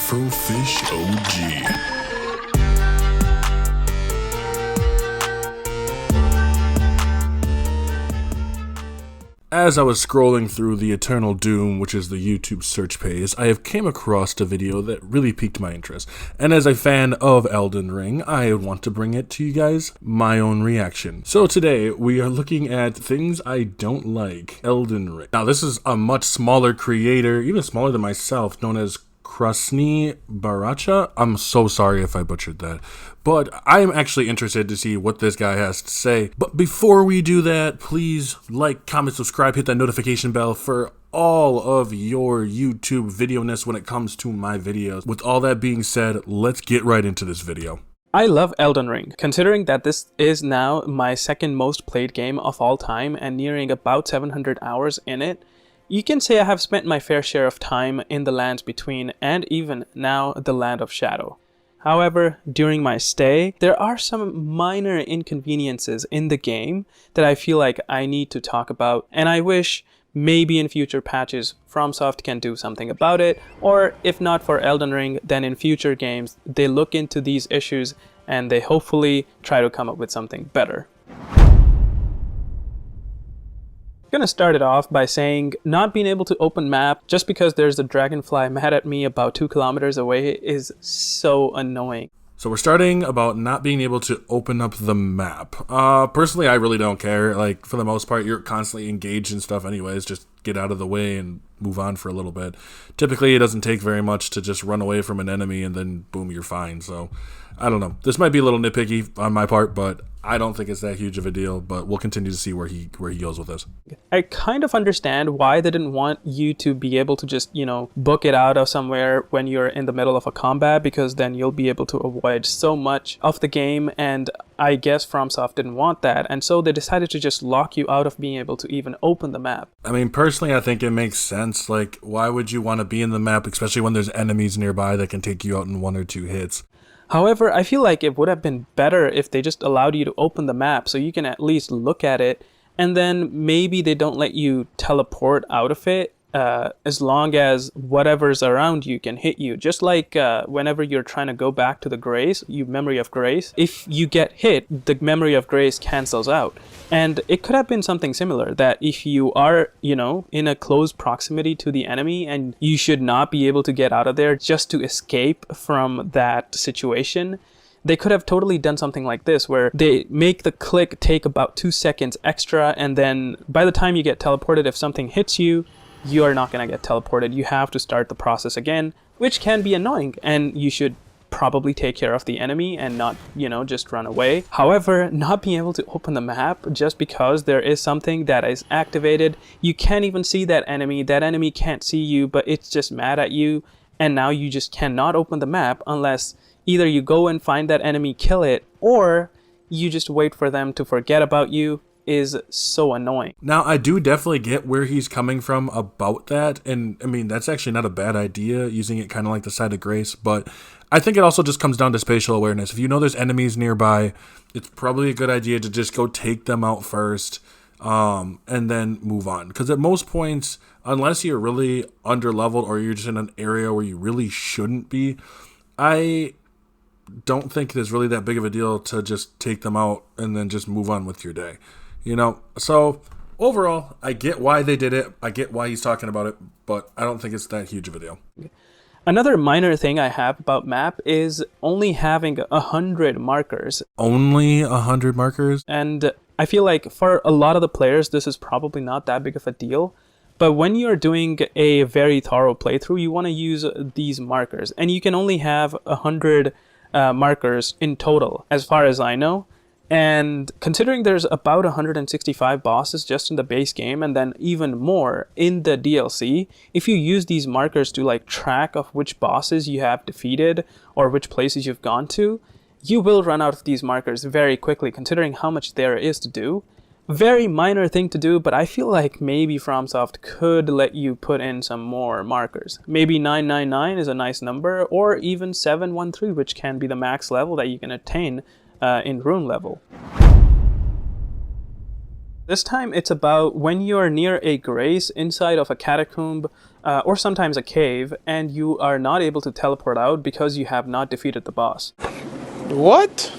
Twitch-AfrofishOG. As I was scrolling through the Eternal Doom, which is the YouTube search page, I have came across a video that really piqued my interest. And as a fan of Elden Ring, I want to bring it to you guys, my own reaction. So today, we are looking at things I don't like, Elden Ring. Now this is a much smaller creator, even smaller than myself, known as Krasnyy Baracha. I'm so sorry if I butchered that, but I'm actually interested to see what this guy has to say. But before we do that, please like, comment, subscribe, hit that notification bell for all of your YouTube video-ness when it comes to my videos. With all that being said, let's get right into this video. I love Elden Ring, considering that this is now my second most played game of all time and nearing about 700 hours in it. You can say I have spent my fair share of time in the lands between and even now the land of shadow. However, during my stay, there are some minor inconveniences in the game that I feel like I need to talk about, and I wish maybe in future patches FromSoft can do something about it, or if not for Elden Ring, then in future games they look into these issues and they hopefully try to come up with something better. I'm gonna start it off by saying not being able to open map just because there's a dragonfly mad at me about 2 kilometers away is so annoying. So we're starting about not being able to open up the map. Personally, I really don't care. Like, for the most part, you're constantly engaged in stuff anyways. Just get out of the way and move on for a little bit. Typically, it doesn't take very much to just run away from an enemy and then boom, you're fine. So, I don't know. This might be a little nitpicky on my part, but I don't think it's that huge of a deal, but we'll continue to see where he goes with this. I kind of understand why they didn't want you to be able to just, book it out of somewhere when you're in the middle of a combat, because then you'll be able to avoid so much of the game, and I guess FromSoft didn't want that, and so they decided to just lock you out of being able to even open the map. I mean, personally, I think it makes sense. Like, why would you want to be in the map, especially when there's enemies nearby that can take you out in 1 or 2 hits? However, I feel like it would have been better if they just allowed you to open the map so you can at least look at it, and then maybe they don't let you teleport out of it as long as whatever's around you can hit you. Just like whenever you're trying to go back to the grace, memory of grace, if you get hit, the memory of grace cancels out. And it could have been something similar, that if you are, in a close proximity to the enemy and you should not be able to get out of there just to escape from that situation, they could have totally done something like this, where they make the click take about 2 seconds extra, and then by the time you get teleported, if something hits you, you are not going to get teleported. You have to start the process again, which can be annoying, and you should probably take care of the enemy and not, just run away. However, not being able to open the map just because there is something that is activated, you can't even see that enemy can't see you, but it's just mad at you, and now you just cannot open the map unless either you go and find that enemy, kill it, or you just wait for them to forget about you. Is so annoying. Now, I do definitely get where he's coming from about that, and I mean, that's actually not a bad idea, using it kind of like the side of grace, but I think it also just comes down to spatial awareness. If you know there's enemies nearby, it's probably a good idea to just go take them out first, and then move on. Because at most points, unless you're really under-leveled or you're just in an area where you really shouldn't be, I don't think there's really that big of a deal to just take them out and then just move on with your day. So overall, I get why they did it. I get why he's talking about it, but I don't think it's that huge of a deal. Another minor thing I have about map is only having 100 markers. Only 100 markers? And I feel like for a lot of the players, this is probably not that big of a deal. But when you're doing a very thorough playthrough, you want to use these markers. And you can only have 100 markers in total, as far as I know. And considering there's about 165 bosses just in the base game, and then even more in the DLC, if you use these markers to track of which bosses you have defeated or which places you've gone to, you will run out of these markers very quickly, considering how much there is to do. Very minor thing to do, but I feel like maybe FromSoft could let you put in some more markers. Maybe 999 is a nice number, or even 713, which can be the max level that you can attain in rune level. This time it's about when you're near a grace inside of a catacomb or sometimes a cave, and you are not able to teleport out because you have not defeated the boss. What?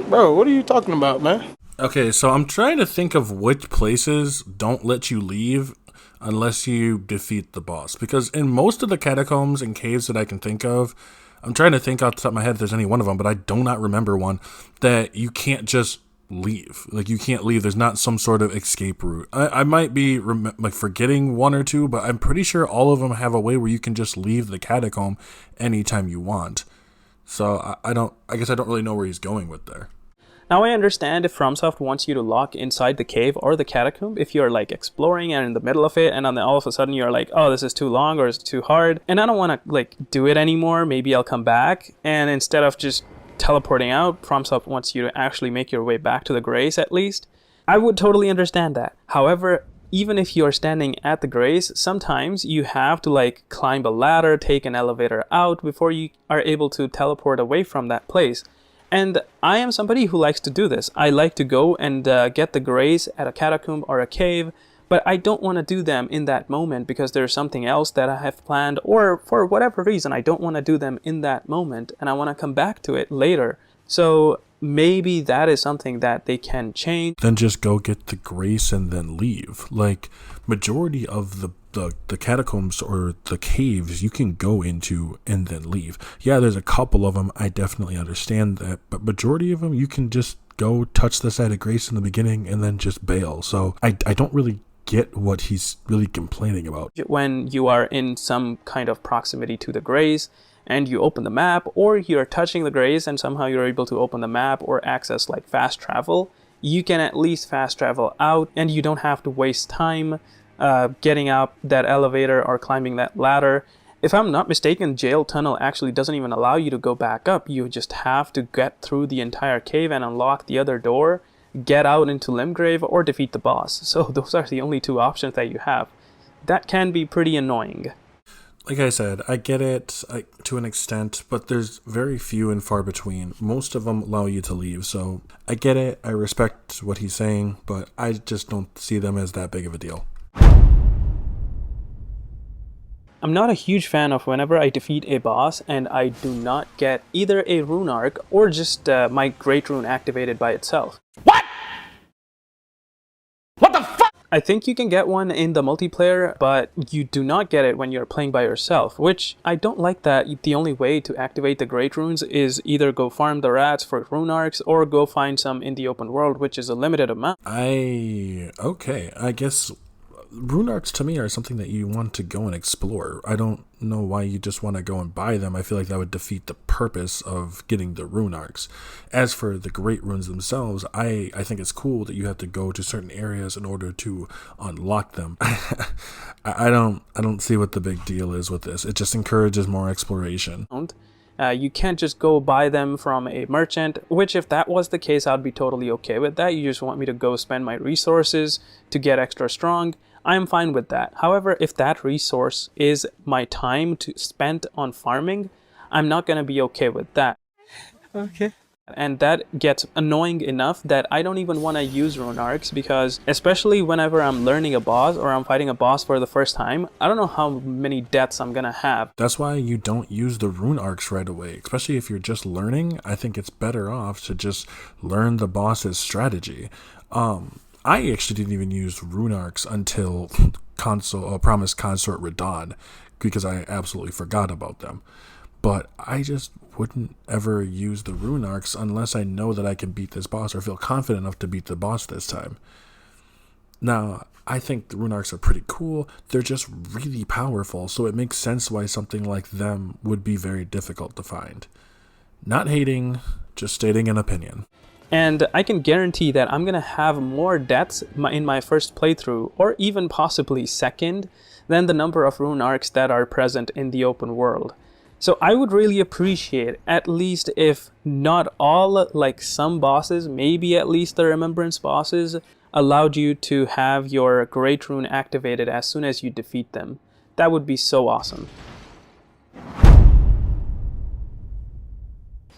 Bro, what are you talking about, man? Okay, so I'm trying to think of which places don't let you leave unless you defeat the boss. Because in most of the catacombs and caves that I can think of, I'm trying to think off the top of my head if there's any one of them, but I do not remember one that you can't just leave. Like, you can't leave. There's not some sort of escape route. I might be forgetting one or two, but I'm pretty sure all of them have a way where you can just leave the catacomb anytime you want. So I guess I don't really know where he's going with there. Now I understand if FromSoft wants you to lock inside the cave or the catacomb if you're like exploring and in the middle of it, and then all of a sudden you're like, oh, this is too long or it's too hard and I don't want to like do it anymore. Maybe I'll come back, and instead of just teleporting out, FromSoft wants you to actually make your way back to the grace at least. I would totally understand that. However, even if you're standing at the grace, sometimes you have to like climb a ladder, take an elevator out before you are able to teleport away from that place. And I am somebody who likes to do this. I like to go and get the grace at a catacomb or a cave, but I don't want to do them in that moment because there's something else that I have planned, or for whatever reason, I don't want to do them in that moment and I want to come back to it later. So maybe that is something that they can change. Then just go get the grace and then leave. Like, majority of the catacombs or the caves you can go into and then leave. Yeah, there's a couple of them, I definitely understand that, but majority of them you can just go touch the side of grace in the beginning and then just bail. So I don't really get what he's really complaining about. When you are in some kind of proximity to the grace and you open the map, or you're touching the grace and somehow you're able to open the map or access like fast travel, you can at least fast travel out and you don't have to waste time getting up that elevator or climbing that ladder. If I'm not mistaken, Jail Tunnel actually doesn't even allow you to go back up. You just have to get through the entire cave and unlock the other door, get out into Limgrave, or defeat the boss. So those are the only two options that you have. That can be pretty annoying. Like I said, I get it to an extent, but there's very few and far between. Most of them allow you to leave, so I get it. I respect what he's saying, but I just don't see them as that big of a deal. I'm not a huge fan of whenever I defeat a boss and I do not get either a rune arc or just my great rune activated by itself. What? What the fuck? I think you can get one in the multiplayer, but you do not get it when you're playing by yourself, which I don't like that. The only way to activate the great runes is either go farm the rats for rune arcs or go find some in the open world, which is a limited amount. Okay, I guess rune arcs to me are something that you want to go and explore. I don't know why you just want to go and buy them. I feel like that would defeat the purpose of getting the rune arcs. As for the great runes themselves, I think it's cool that you have to go to certain areas in order to unlock them. I don't see what the big deal is with this. It just encourages more exploration. You can't just go buy them from a merchant, which if that was the case, I'd be totally okay with that. You just want me to go spend my resources to get extra strong. I am fine with that. However, if that resource is my time to spend on farming, I'm not going to be okay with that. Okay. And that gets annoying enough that I don't even want to use rune arcs, because especially whenever I'm learning a boss or I'm fighting a boss for the first time, I don't know how many deaths I'm going to have. That's why you don't use the rune arcs right away, especially if you're just learning. I think it's better off to just learn the boss's strategy. I actually didn't even use rune arcs until Promised Consort Radahn, because I absolutely forgot about them. But I just wouldn't ever use the rune arcs unless I know that I can beat this boss or feel confident enough to beat the boss this time. Now, I think the rune arcs are pretty cool. They're just really powerful, so it makes sense why something like them would be very difficult to find. Not hating, just stating an opinion. And I can guarantee that I'm going to have more deaths in my first playthrough, or even possibly second, than the number of rune arcs that are present in the open world. So I would really appreciate, at least if not all, like some bosses, maybe at least the Remembrance bosses, allowed you to have your Great Rune activated as soon as you defeat them. That would be so awesome.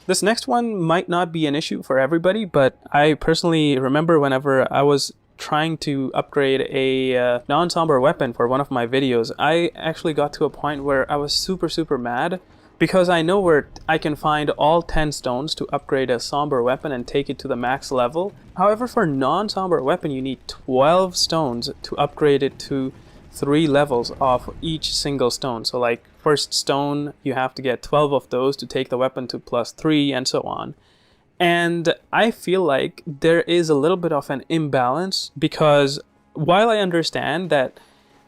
This next one might not be an issue for everybody, but I personally remember whenever I was trying to upgrade a non-somber weapon for one of my videos, I actually got to a point where I was super mad because I know where I can find all 10 stones to upgrade a somber weapon and take it to the max level. However, for non-somber weapon, you need 12 stones to upgrade it to 3 levels of each single stone. So like first stone, you have to get 12 of those to take the weapon to +3 and so on. And I feel like there is a little bit of an imbalance because while I understand that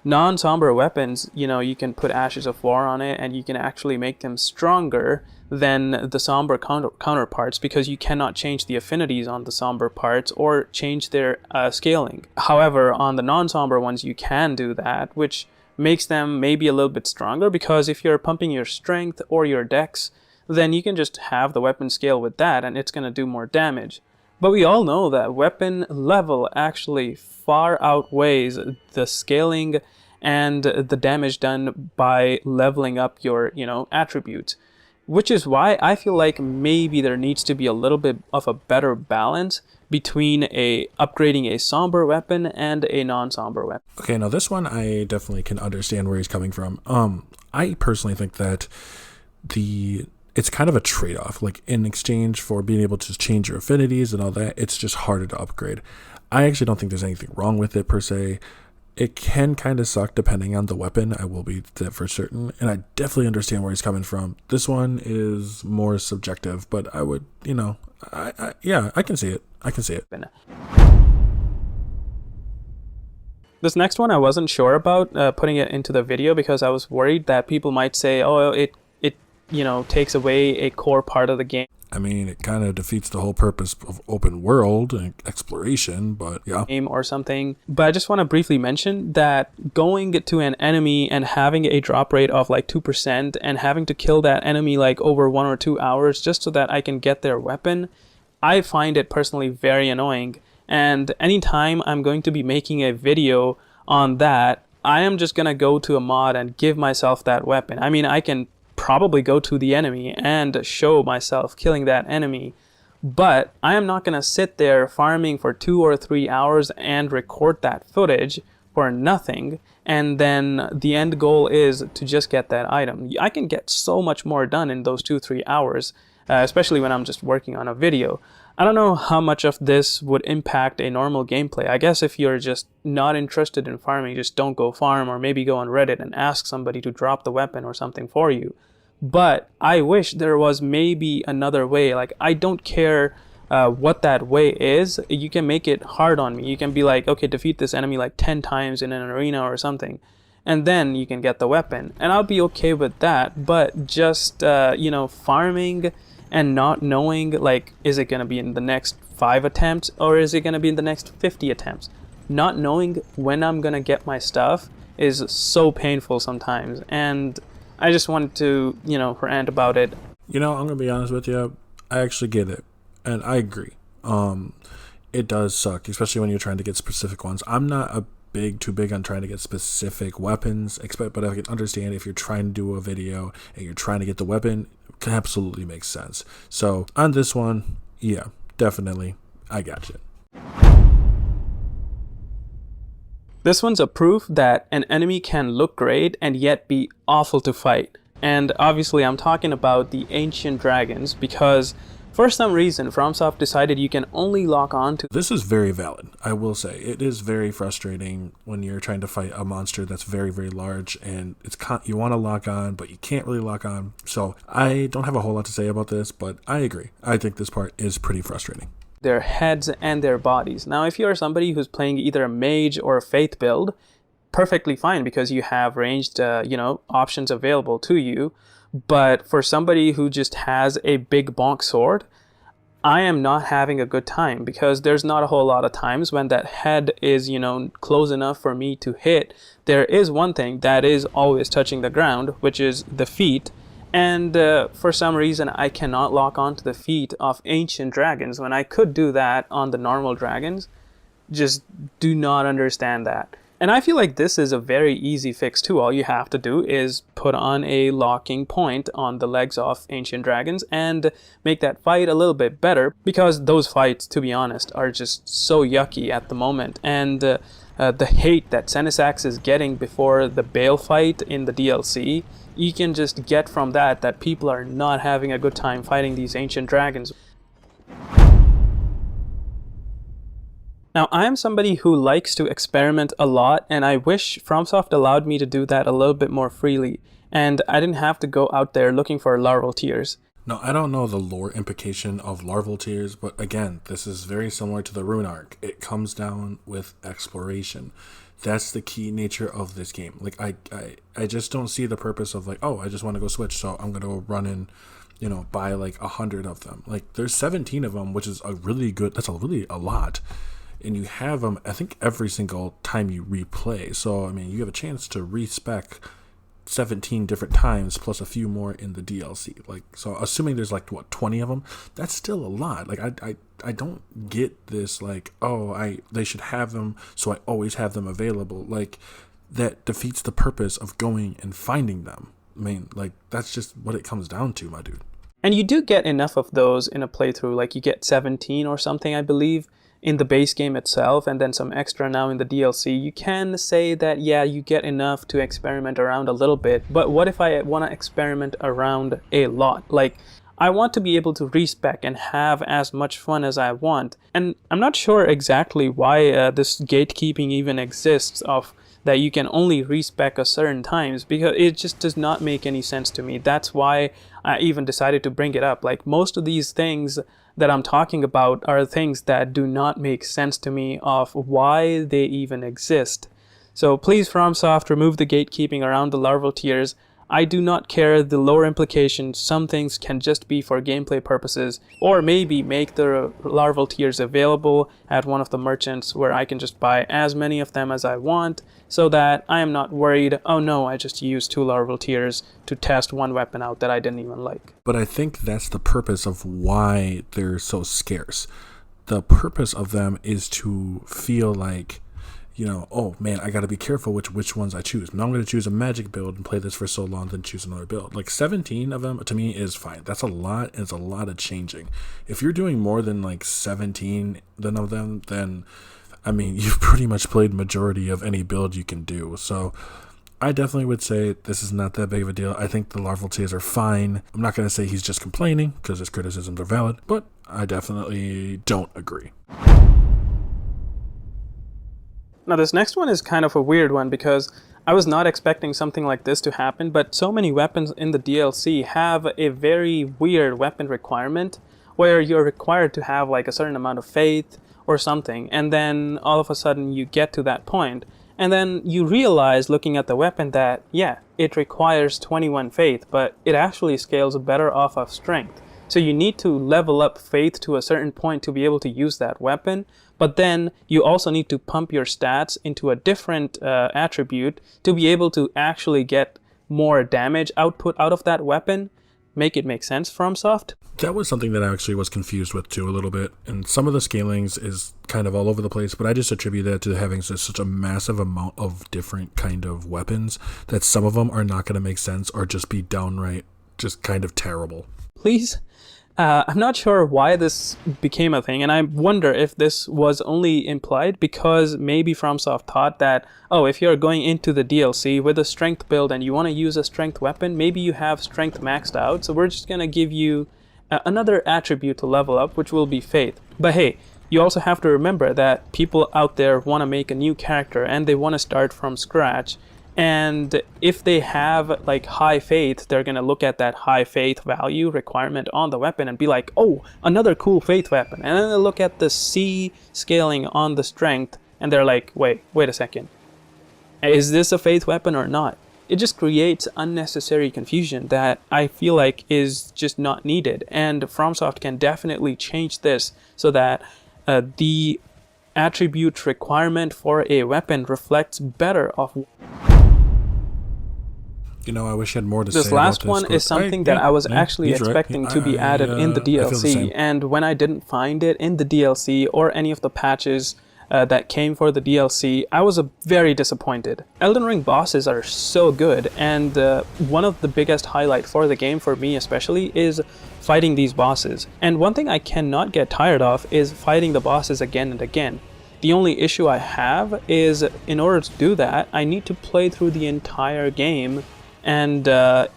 non-somber weapons, you can put Ashes of War on it and you can actually make them stronger than the somber counterparts because you cannot change the affinities on the somber parts or change their scaling. However, on the non-somber ones, you can do that, which makes them maybe a little bit stronger because if you're pumping your strength or your dex, then you can just have the weapon scale with that and it's going to do more damage. But we all know that weapon level actually far outweighs the scaling and the damage done by leveling up your, attributes. Which is why I feel like maybe there needs to be a little bit of a better balance between upgrading a somber weapon and a non-somber weapon. Okay, now this one I definitely can understand where he's coming from. I personally think that it's kind of a trade-off. Like in exchange for being able to change your affinities and all that, it's just harder to upgrade. I actually don't think there's anything wrong with it per se. It can kind of suck depending on the weapon. I will be that for certain. And I definitely understand where he's coming from. This one is more subjective, but I would, I can see it. I can see it. This next one I wasn't sure about putting it into the video because I was worried that people might say, oh, it takes away a core part of the game. I mean, it kind of defeats the whole purpose of open world and exploration, but yeah. Or something. But I just want to briefly mention that going to an enemy and having a drop rate of like 2% and having to kill that enemy like over 1 or 2 hours just so that I can get their weapon, I find it personally very annoying. And anytime I'm going to be making a video on that, I am just going to go to a mod and give myself that weapon. I mean, I can probably go to the enemy and show myself killing that enemy, but I am not going to sit there farming for 2 or 3 hours and record that footage for nothing, and then the end goal is to just get that item. I can get so much more done in those 2-3 hours, especially when I'm just working on a video. I don't know how much of this would impact a normal gameplay. I guess if you're just not interested in farming, just don't go farm, or maybe go on Reddit and ask somebody to drop the weapon or something for you. But I wish there was maybe another way. Like, I don't care what that way is. You can make it hard on me. You can be like, okay, defeat this enemy like 10 times in an arena or something, and then you can get the weapon. And I'll be okay with that. But just, farming and not knowing, like, is it going to be in the next 5 attempts or is it going to be in the next 50 attempts? Not knowing when I'm going to get my stuff is so painful sometimes. And I just wanted to, rant about it. I'm going to be honest with you. I actually get it. And I agree. It does suck, especially when you're trying to get specific ones. I'm not too big on trying to get specific weapons, but I can understand if you're trying to do a video and you're trying to get the weapon, it can absolutely make sense. So on this one, yeah, definitely, I got you. This one's a proof that an enemy can look great and yet be awful to fight. And obviously I'm talking about the ancient dragons, because for some reason FromSoft decided you can only lock on to... This is very valid, I will say. It is very frustrating when you're trying to fight a monster that's very, very large, and you want to lock on, but you can't really lock on. So I don't have a whole lot to say about this, but I agree. I think this part is pretty frustrating. Their heads and their bodies. Now, if you are somebody who's playing either a mage or a faith build, perfectly fine, because you have ranged, options available to you. But for somebody who just has a big bonk sword, I am not having a good time, because there's not a whole lot of times when that head is, close enough for me to hit. There is one thing that is always touching the ground, which is the feet. And for some reason, I cannot lock onto the feet of ancient dragons when I could do that on the normal dragons. Just do not understand that. And I feel like this is a very easy fix too. All you have to do is put on a locking point on the legs of ancient dragons and make that fight a little bit better, because those fights, to be honest, are just so yucky at the moment. And the hate that Senesax is getting before the Bale fight in the DLC, you can just get from that people are not having a good time fighting these ancient dragons. Now, I'm somebody who likes to experiment a lot, and I wish FromSoft allowed me to do that a little bit more freely, and I didn't have to go out there looking for larval tears. Now, I don't know the lore implication of larval tears, but again, this is very similar to the rune arc. It comes down with exploration. That's the key nature of this game. Like, I just don't see the purpose of like, oh, I just want to go switch, so I'm going to go run and, buy like 100 of them. Like, there's 17 of them, which is that's a lot. And you have them, I think, every single time you replay. So, I mean, you have a chance to respec 17 different times plus a few more in the DLC. Like, so assuming there's like, 20 of them, that's still a lot. Like, I don't get this, like, they should have them, so I always have them available. Like, that defeats the purpose of going and finding them. I mean, like, that's just what it comes down to, my dude. And you do get enough of those in a playthrough. Like, you get 17 or something, I believe, in the base game itself, and then some extra now in the DLC. You can say that, yeah, you get enough to experiment around a little bit, but what if I want to experiment around a lot? Like, I want to be able to respec and have as much fun as I want. And I'm not sure exactly why this gatekeeping even exists, of that you can only respec a certain times, because it just does not make any sense to me. That's why I even decided to bring it up. Like, most of these things that I'm talking about are things that do not make sense to me of why they even exist. So please, FromSoft, remove the gatekeeping around the larval tiers. I do not care the lore implications. Some things can just be for gameplay purposes, or maybe make the larval tiers available at one of the merchants where I can just buy as many of them as I want, so that I am not worried, oh no, I just used 2 larval tiers to test one weapon out that I didn't even like. But I think that's the purpose of why they're so scarce. The purpose of them is to feel like, oh man, I gotta be careful which ones I choose. Now I'm gonna choose a magic build and play this for so long, then choose another build. Like, 17 of them to me is fine. That's a lot, and it's a lot of changing. If you're doing more than like 17 of them, then I mean, you've pretty much played majority of any build you can do. So I definitely would say this is not that big of a deal. I think the larval tears are fine. I'm not gonna say he's just complaining, because his criticisms are valid, but I definitely don't agree. Now, this next one is kind of a weird one, because I was not expecting something like this to happen, but so many weapons in the DLC have a very weird weapon requirement where you're required to have like a certain amount of faith or something, and then all of a sudden you get to that point, and then you realize, looking at the weapon, that yeah, it requires 21 faith, but it actually scales better off of strength. So you need to level up faith to a certain point to be able to use that weapon, but then you also need to pump your stats into a different attribute to be able to actually get more damage output out of that weapon. Make it make sense, FromSoft? That was something that I actually was confused with too a little bit, and some of the scalings is kind of all over the place, but I just attribute that to having such a massive amount of different kind of weapons that some of them are not going to make sense or just be downright just kind of terrible. Please? I'm not sure why this became a thing, and I wonder if this was only implied because maybe FromSoft thought that, oh, if you're going into the DLC with a strength build and you want to use a strength weapon, maybe you have strength maxed out, so we're just going to give you another attribute to level up, which will be faith. But hey, you also have to remember that people out there want to make a new character and they want to start from scratch. And if they have like high faith, they're going to look at that high faith value requirement on the weapon and be like, oh, another cool faith weapon. And then they look at the C scaling on the strength and they're like, wait a second. Is this a faith weapon or not? It just creates unnecessary confusion that I feel like is just not needed. And FromSoft can definitely change this so that the attribute requirement for a weapon reflects better of. I wish I had more to say about this. This last one is something that I was actually expecting to be added in the DLC, and when I didn't find it in the DLC or any of the patches, that came for the DLC, I was very disappointed. Elden Ring bosses are so good, and one of the biggest highlight for the game, for me especially, is fighting these bosses. And one thing I cannot get tired of is fighting the bosses again and again. The only issue I have is, in order to do that, I need to play through the entire game, and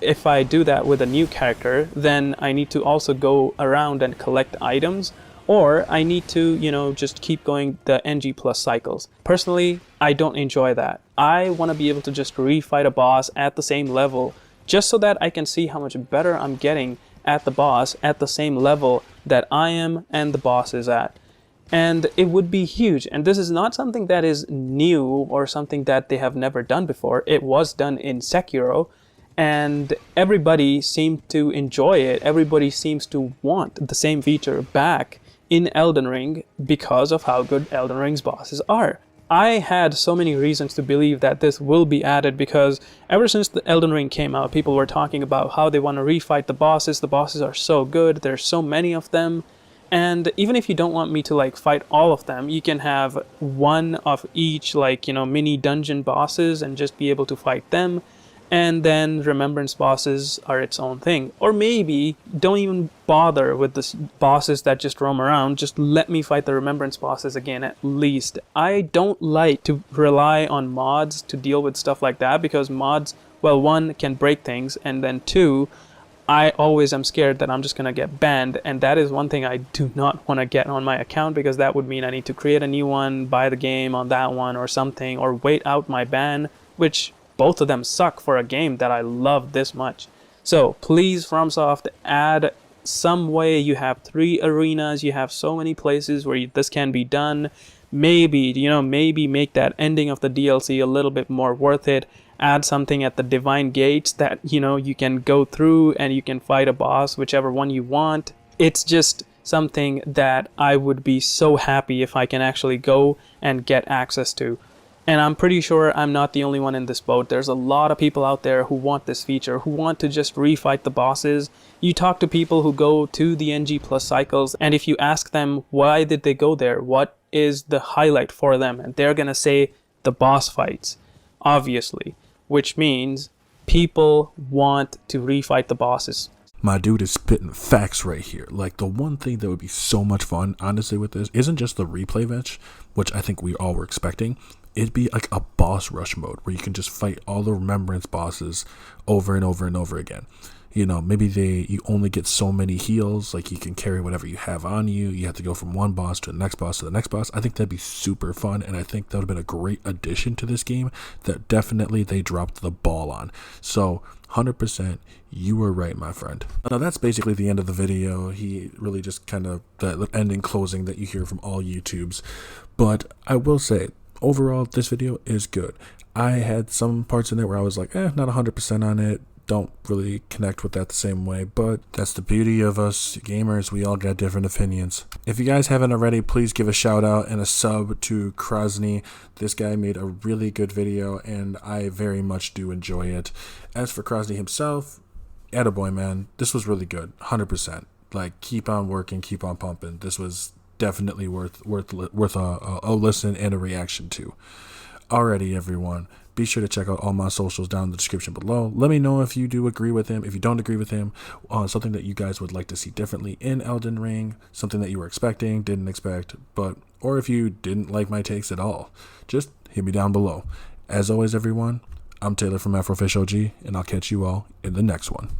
if I do that with a new character, then I need to also go around and collect items, or I need to, just keep going the NG plus cycles. Personally, I don't enjoy that. I want to be able to just refight a boss at the same level, just so that I can see how much better I'm getting at the boss at the same level that I am and the boss is at. And it would be huge. And this is not something that is new or something that they have never done before. It was done in Sekiro, and everybody seemed to enjoy it. Everybody seems to want the same feature back in Elden Ring because of how good Elden Ring's bosses are. I had so many reasons to believe that this will be added, because ever since the Elden Ring came out, people were talking about how they want to refight the bosses. The bosses are so good. There's so many of them. And even if you don't want me to fight all of them, you can have one of each mini dungeon bosses and just be able to fight them. And then remembrance bosses are its own thing. Or maybe don't even bother with the bosses that just roam around. Just let me fight the remembrance bosses again at least. I don't like to rely on mods to deal with stuff like that, because mods, well, one, can break things, and then two, I always am scared that I'm just going to get banned, and that is one thing I do not want to get on my account, because that would mean I need to create a new one, buy the game on that one or something, or wait out my ban, which both of them suck for a game that I love this much. So please, FromSoft, add some way. You have 3 arenas, you have so many places where this can be done. Maybe make that ending of the DLC a little bit more worth it. Add something at the Divine Gates that, you can go through and you can fight a boss, whichever one you want. It's just something that I would be so happy if I can actually go and get access to. And I'm pretty sure I'm not the only one in this boat. There's a lot of people out there who want this feature, who want to just refight the bosses. You talk to people who go to the NG plus cycles, and if you ask them why did they go there, what is the highlight for them, and they're gonna say the boss fights, obviously, which means people want to refight the bosses. My dude is spitting facts right here. The one thing that would be so much fun, honestly, with this isn't just the replay bench, which I think we all were expecting. It'd be like a boss rush mode where you can just fight all the remembrance bosses over and over and over again. Maybe you only get so many heals, you can carry whatever you have on you. You have to go from one boss to the next boss to the next boss. I think that'd be super fun, and I think that would have been a great addition to this game that definitely they dropped the ball on. So 100%, you were right, my friend. Now that's basically the end of the video. He really just kind of the ending closing that you hear from all YouTubes. But I will say, overall, this video is good. I had some parts in it where I was like, not 100% on it. Don't really connect with that the same way, but that's the beauty of us gamers. We all got different opinions. If you guys haven't already, please give a shout out and a sub to Krasnyy. This guy made a really good video, and I very much do enjoy it. As for Krasnyy himself, attaboy, man. This was really good, 100%. Keep on working, keep on pumping. This was definitely worth a listen and a reaction to. Alrighty, everyone. Be sure to check out all my socials down in the description below. Let me know if you do agree with him, if you don't agree with him, something that you guys would like to see differently in Elden Ring, something that you were expecting, didn't expect, or if you didn't like my takes at all. Just hit me down below. As always, everyone, I'm Taylor from AfroFishOG, and I'll catch you all in the next one.